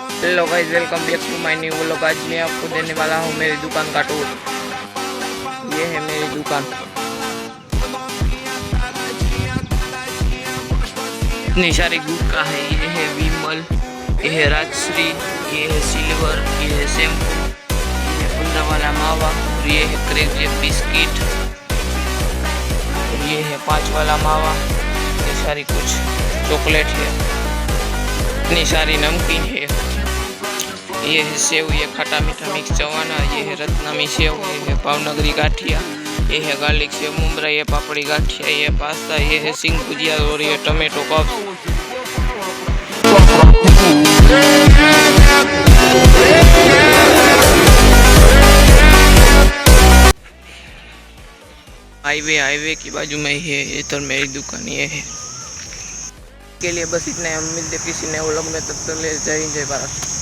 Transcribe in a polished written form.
Hello guys, welcome back to my new vlog. आज मैं आपको देने वाला हूँ मेरी दुकान का टूर। ये है मेरी दुकान। इतनी सारी गुटखा है। ये है विमल, ये है राजश्री, ये है सिल्वर, ये है शैम्पू, ये है 15 वाला मावा, और ये है क्रैक बिस्किट, और ये है 5 वाला मावा। ये सारी कुछ चॉकलेट है, इतनी सारी नमकीन है। ये है सेव, ये खट्टा मीठा मिक्स चवाना, ये है रत्नामी सेव, ये है भावनगरी गाठिया, ये है गार्लिक सेव मुमरा, ये पापड़ी गाठिया, ये पास्ता, ये है सिंग भुजिया, और ये टमेटो कप। हाईवे की बाजू में ही है इधर मेरी दुकान। ये है के लिए बस इतना। हम मिलते किसी नए व्लॉग में, तब तक ले जय हिंद, जय भारत।